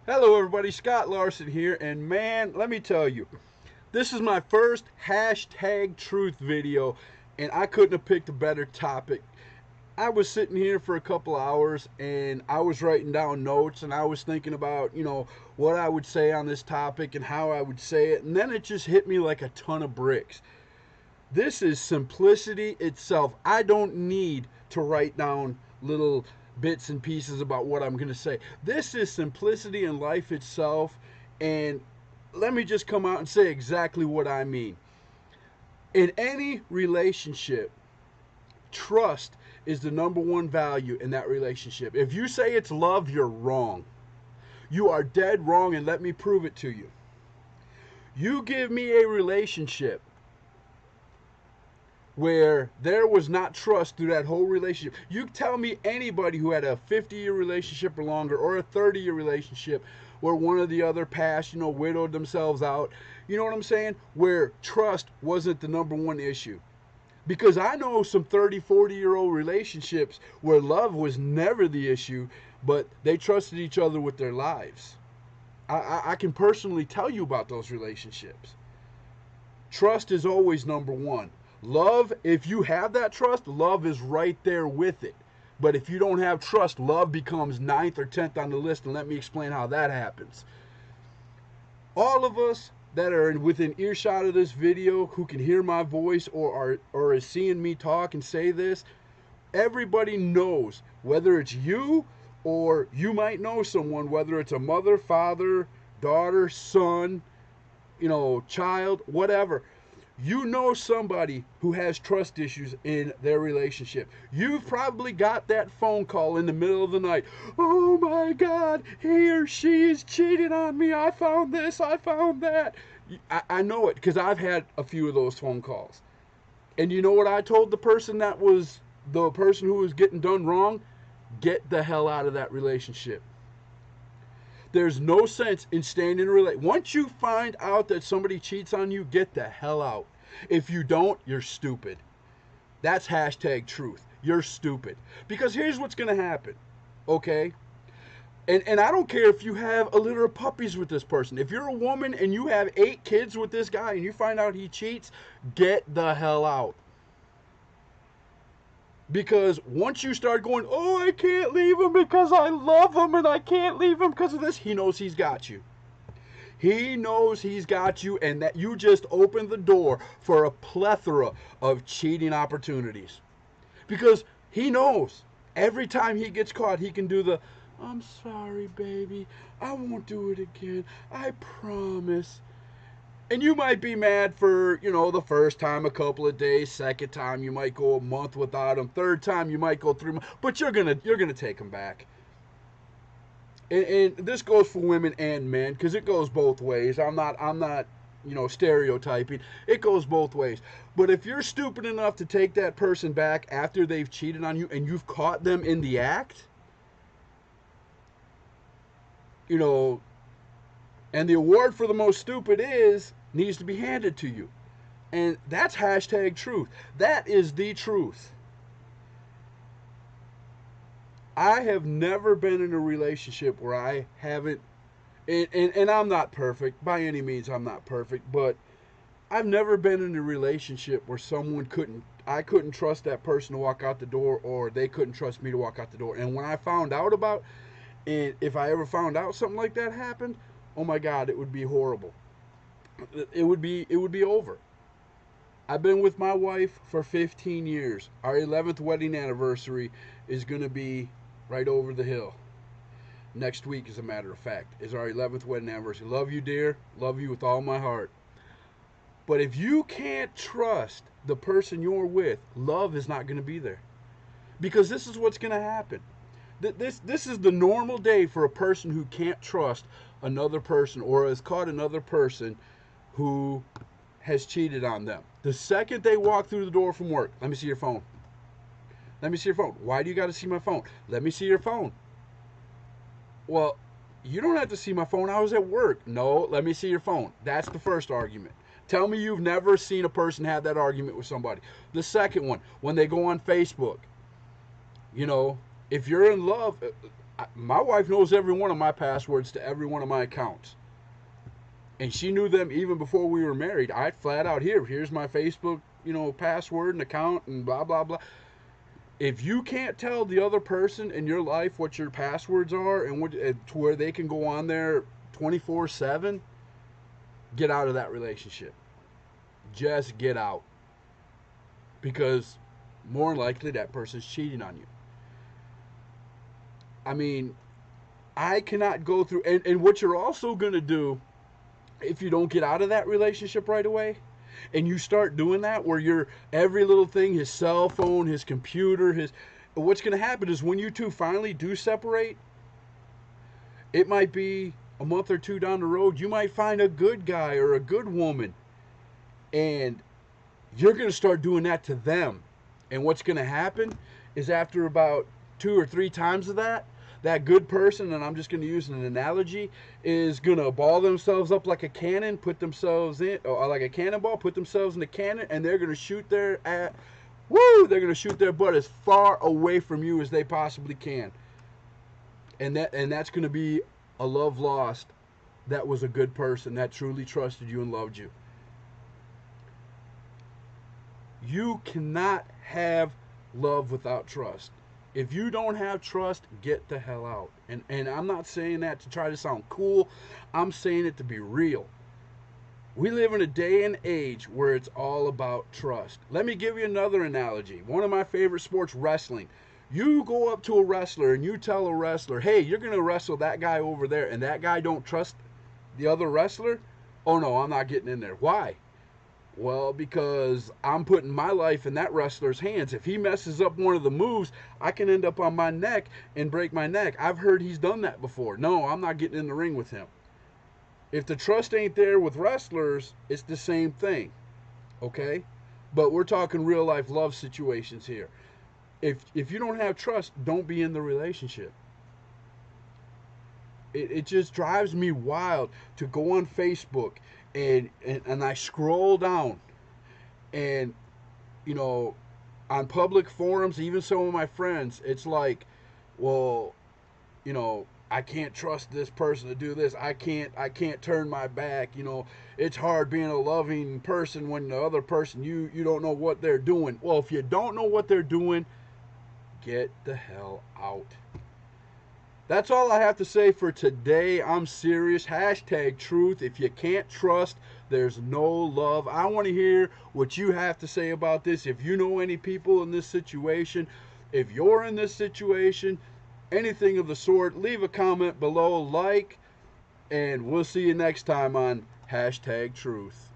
Hello, everybody. Scott Larson here, and man, let me tell you, this is my first hashtag truth video, and I couldn't have picked a better topic. I was sitting here for a couple hours and I was writing down notes and I was thinking about, what I would say on this topic and how I would say it, and then it just hit me like a ton of bricks. This is simplicity itself. I don't need to write down little bits and pieces about what I'm going to say. This is simplicity in life itself. And let me just come out and say exactly what I mean. In any relationship, trust is the number one value in that relationship. If you say it's love, you're wrong. You are dead wrong, and let me prove it to you. You give me a relationship where there was not trust through that whole relationship. You tell me anybody who had a 50-year relationship or longer, or a 30-year relationship where one or the other passed, widowed themselves out. You know what I'm saying? Where trust wasn't the number one issue. Because I know some 30, 40-year-old relationships where love was never the issue, but they trusted each other with their lives. I can personally tell you about those relationships. Trust is always number one. Love, if you have that trust, love is right there with it. But if you don't have trust, love becomes ninth or 10th on the list, and let me explain how that happens. All of us that are within earshot of this video, who can hear my voice or is seeing me talk and say this, everybody knows, whether it's you or you might know someone, whether it's a mother, father, daughter, son, child, whatever. You know somebody who has trust issues in their relationship. You've probably got that phone call in the middle of the night. Oh my God, he or she is cheating on me. I found this, I found that. I know it because I've had a few of those phone calls. And you know what I told the person that was the person who was getting done wrong? Get the hell out of that relationship. There's no sense in staying in a relationship. Once you find out that somebody cheats on you, get the hell out. If you don't, you're stupid. That's hashtag truth. You're stupid. Because here's what's going to happen, okay? And I don't care if you have a litter of puppies with this person. If you're a woman and you have 8 kids with this guy and you find out he cheats, get the hell out. Because once you start going, oh, I can't leave him because I love him and I can't leave him because of this, he knows he's got you. He knows he's got you, and that you just opened the door for a plethora of cheating opportunities. Because he knows every time he gets caught, he can do the, I'm sorry, baby. I won't do it again. I promise. And you might be mad for, the first time a couple of days, second time you might go a month without him, third time you might go 3 months, but you're gonna take him back. And this goes for women and men because it goes both ways. I'm not stereotyping. It goes both ways. But if you're stupid enough to take that person back after they've cheated on you and you've caught them in the act, you know, and the award for the most stupid needs to be handed to you. And that's hashtag truth. That is the truth. I have never been in a relationship where I haven't, and I'm not perfect. By any means, I'm not perfect. But I've never been in a relationship where I couldn't trust that person to walk out the door, or they couldn't trust me to walk out the door. And when I found out about, and if I ever found out something like that happened, oh my God, it would be horrible. It would be over. I've been with my wife for 15 years. Our 11th wedding anniversary is going to be right over the hill. Next week, as a matter of fact, is our 11th wedding anniversary. Love you, dear. Love you with all my heart. But if you can't trust the person you're with, love is not going to be there. Because this is what's going to happen. This is the normal day for a person who can't trust another person or has caught another person who has cheated on them. The second they walk through the door from work, let me see your phone. Let me see your phone. Why do you got to see my phone? Let me see your phone. Well, you don't have to see my phone. I was at work. No, let me see your phone. That's the first argument. Tell me you've never seen a person have that argument with somebody. The second one, when they go on Facebook, if you're in love, My wife knows every one of my passwords to every one of my accounts. And she knew them even before we were married. I flat out, here's my Facebook, password and account and blah blah blah. If you can't tell the other person in your life what your passwords are and to where they can go on there 24/7, get out of that relationship. Just get out, because more than likely that person's cheating on you. I mean, I cannot go through, and what you're also going to do if you don't get out of that relationship right away, and you start doing that where you're every little thing, his cell phone, his computer, what's going to happen is when you two finally do separate, it might be a month or two down the road, you might find a good guy or a good woman, and you're going to start doing that to them. And what's going to happen is after about 2 or 3 times of that, that good person, and I'm just going to use an analogy, is going to ball themselves up like a cannon, put themselves in, or like a cannonball, put themselves in the cannon, and they're going to shoot they're going to shoot their butt as far away from you as they possibly can. And that's going to be a love lost that was a good person that truly trusted you and loved you. You cannot have love without trust. If you don't have trust, get the hell out. And I'm not saying that to try to sound cool. I'm saying it to be real. We live in a day and age where it's all about trust. Let me give you another analogy. One of my favorite sports, wrestling. You go up to a wrestler and you tell a wrestler, hey, you're going to wrestle that guy over there, and that guy don't trust the other wrestler. Oh no, I'm not getting in there. Why? Well, because I'm putting my life in that wrestler's hands. If he messes up one of the moves, I can end up on my neck and break my neck. I've heard he's done that before. No, I'm not getting in the ring with him. If the trust ain't there with wrestlers, it's the same thing. Okay? But we're talking real life love situations here. If you don't have trust, don't be in the relationship. It just drives me wild to go on Facebook and I scroll down, and on public forums, even some of my friends, it's like, well, I can't trust this person to do this. I can't turn my back. It's hard being a loving person when the other person, you don't know what they're doing. Well, if you don't know what they're doing, get the hell out. That's all I have to say for today. I'm serious. Hashtag truth. If you can't trust, there's no love. I want to hear what you have to say about this. If you know any people in this situation, if you're in this situation, anything of the sort, leave a comment below, and we'll see you next time on Hashtag Truth.